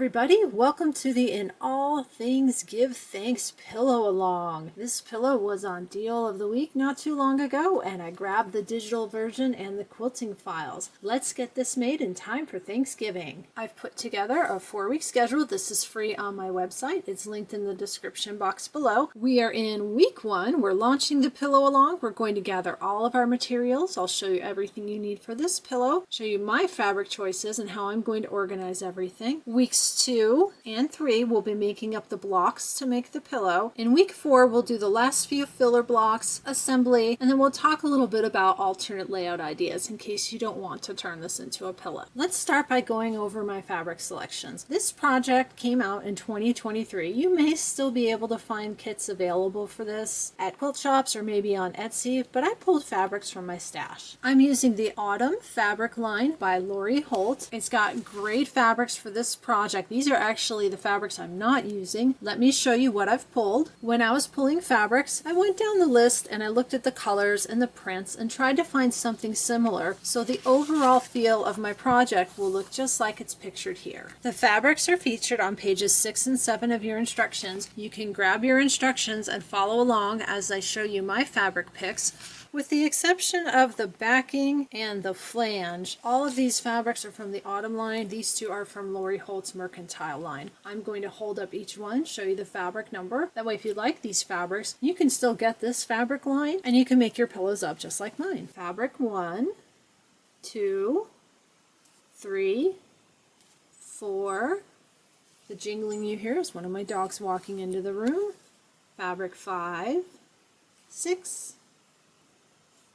everybody, welcome to the In All Things Give Thanks Pillow Along. This pillow was on deal of the week not too long ago, and I grabbed the digital version and the quilting files. Let's get this made in time for Thanksgiving. I've put together a 4-week schedule. This is free on my website. It's linked in the description box below. We are in week 1. We're launching the pillow along. We're going to gather all of our materials. I'll show you everything you need for this pillow, show you my fabric choices and how I'm going to organize everything. Weeks 2 and 3 we'll be making up the blocks to make the pillow. In week 4 we'll do the last few filler blocks, assembly, and then we'll talk a little bit about alternate layout ideas in case you don't want to turn this into a pillow. Let's start by going over my fabric selections. This project came out in 2023. You may still be able to find kits available for this at quilt shops or maybe on Etsy, but I pulled fabrics from my stash. I'm using the Autumn fabric line by Lori Holt. It's got great fabrics for this project. These are actually the fabrics I'm not using. Let me show you what I've pulled. When I was pulling fabrics, I went down the list and I looked at the colors and the prints and tried to find something similar so the overall feel of my project will look just like it's pictured here. The fabrics are featured on pages 6 and 7 of your instructions. You can grab your instructions and follow along as I show you my fabric picks. With the exception of the backing and the flange, all of these fabrics are from the Autumn line. These two are from Lori Holt's Mercantile line. I'm going to hold up each one, show you the fabric number. That way if you like these fabrics, you can still get this fabric line and you can make your pillows up just like mine. Fabric 1, 2, 3, 4. The jingling you hear is one of my dogs walking into the room. Fabric 5, 6,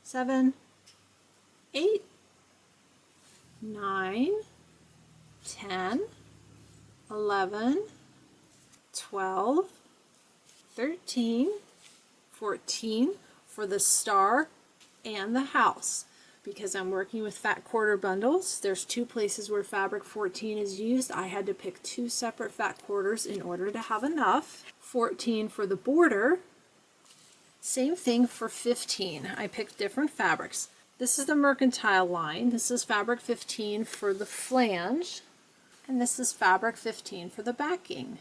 7, 8, 9, 10, 11, 12, 13, 14 for the star and the house. Because I'm working with fat quarter bundles, there's 2 places where fabric 14 is used. I had to pick 2 separate fat quarters in order to have enough. 14 for the border. Same thing for 15. I picked different fabrics. This is the Mercantile line. This is fabric 15 for the flange. And this is fabric 15 for the backing.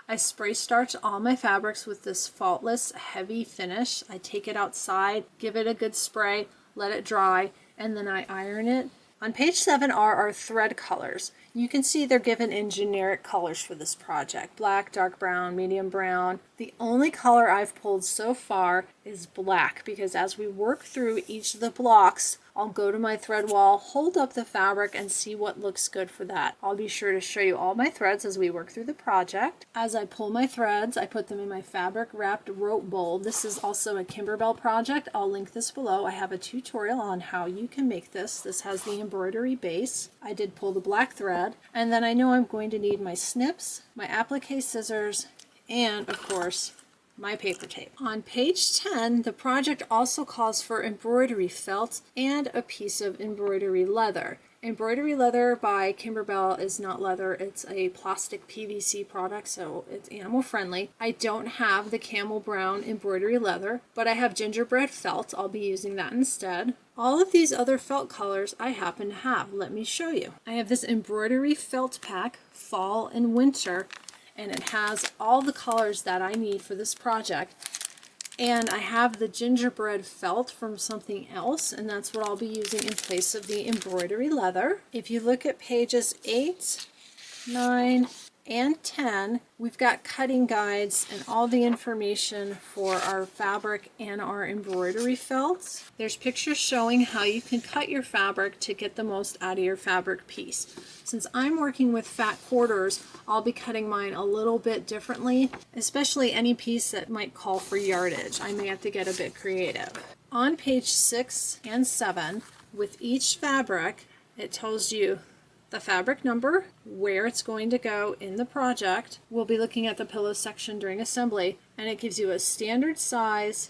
I spray starch all my fabrics with this faultless heavy finish. I take it outside, give it a good spray, let it dry, and then I iron it. On page 7 are our thread colors. You can see they're given in generic colors for this project. Black, dark brown, medium brown. The only color I've pulled so far is black because as we work through each of the blocks, I'll go to my thread wall, hold up the fabric, and see what looks good for that. I'll be sure to show you all my threads as we work through the project. As I pull my threads, I put them in my fabric wrapped rope bowl. This is also a Kimberbell project. I'll link this below. I have a tutorial on how you can make this. This has the embroidery base. I did pull the black thread, and then I know I'm going to need my snips, my applique scissors, and of course, my paper tape. On page 10, the project also calls for embroidery felt and a piece of embroidery leather. Embroidery leather by Kimberbell is not leather, it's a plastic PVC product, so it's animal friendly. I don't have the camel brown embroidery leather, but I have gingerbread felt. I'll be using that instead. All of these other felt colors I happen to have. Let me show you. I have this embroidery felt pack, fall and winter, and it has all the colors that I need for this project. And I have the gingerbread felt from something else, and that's what I'll be using in place of the embroidery leather. If you look at pages 8, 9, and 10, we've got cutting guides and all the information for our fabric and our embroidery felts. There's pictures showing how you can cut your fabric to get the most out of your fabric piece. Since I'm working with fat quarters, I'll be cutting mine a little bit differently, especially any piece that might call for yardage. I may have to get a bit creative. On page 6 and 7, with each fabric, it tells you the fabric number, where it's going to go in the project. We'll be looking at the pillow section during assembly, and it gives you a standard size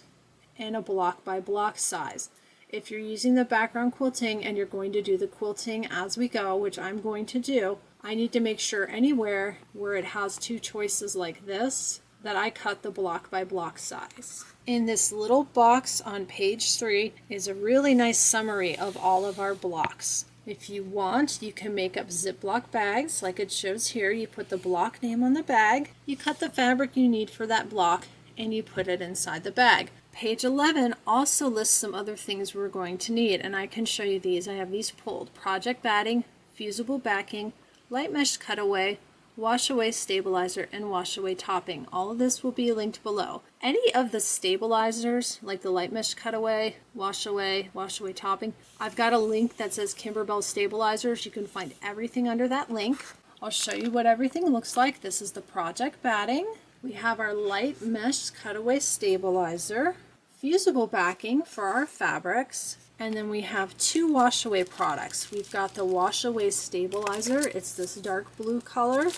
and a block by block size. If you're using the background quilting and you're going to do the quilting as we go, which I'm going to do, I need to make sure anywhere where it has 2 choices like this, that I cut the block by block size. In this little box on page 3 is a really nice summary of all of our blocks. If you want, you can make up Ziploc bags like it shows here. You put the block name on the bag, you cut the fabric you need for that block, and you put it inside the bag. Page 11 also lists some other things we're going to need, and I can show you these. I have these pulled: project batting, fusible backing, light mesh cutaway, wash away stabilizer, and wash away topping. All of this will be linked below. Any of the stabilizers, like the light mesh cutaway, wash away topping, I've got a link that says Kimberbell stabilizers. You can find everything under that link. I'll show you what everything looks like. This is the project batting. We have our light mesh cutaway stabilizer, fusible backing for our fabrics, and then we have two wash away products. We've got the wash away stabilizer, it's this dark blue color,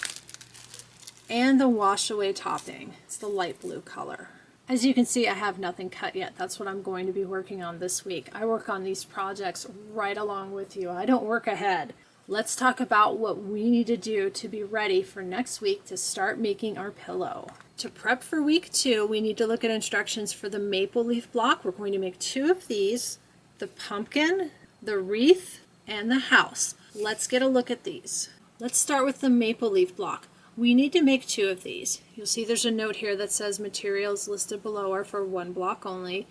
and the wash away topping, it's the light blue color. As you can see, I have nothing cut yet. That's what I'm going to be working on this week. I work on these projects right along with you. I don't work ahead. Let's talk about what we need to do to be ready for next week to start making our pillow. To prep for week 2, we need to look at instructions for the maple leaf block. We're going to make 2 of these: the pumpkin, the wreath, and the house. Let's get a look at these. Let's start with the maple leaf block. We need to make 2 of these. You'll see there's a note here that says materials listed below are for 1 block only,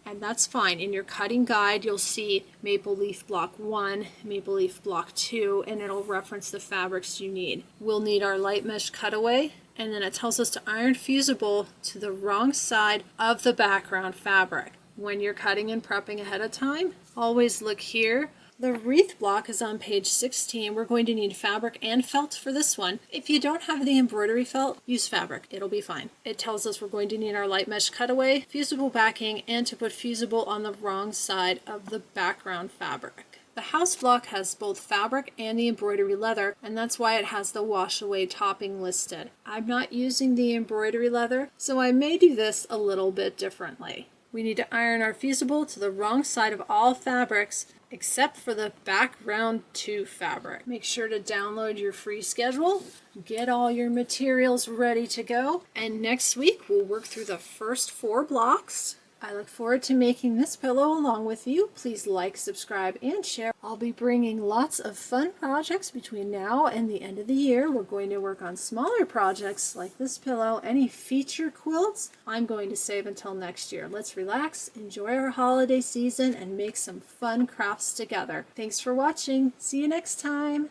and that's fine. In your cutting guide, you'll see maple leaf block 1, maple leaf block 2, and it'll reference the fabrics you need. We'll need our light mesh cutaway, and then it tells us to iron fusible to the wrong side of the background fabric. When you're cutting and prepping ahead of time, always look here. The wreath block is on page 16. We're going to need fabric and felt for this one. If you don't have the embroidery felt, use fabric. It'll be fine. It tells us we're going to need our light mesh cutaway, fusible backing, and to put fusible on the wrong side of the background fabric. The house block has both fabric and the embroidery leather, and that's why it has the wash away topping listed. I'm not using the embroidery leather, so I may do this a little bit differently. We need to iron our fusible to the wrong side of all fabrics except for the background 2 fabric. Make sure to download your free schedule, get all your materials ready to go, and next week we'll work through the first 4 blocks. I look forward to making this pillow along with you. Please like, subscribe, and share. I'll be bringing lots of fun projects between now and the end of the year. We're going to work on smaller projects like this pillow. Any feature quilts, I'm going to save until next year. Let's relax, enjoy our holiday season, and make some fun crafts together. Thanks for watching. See you next time.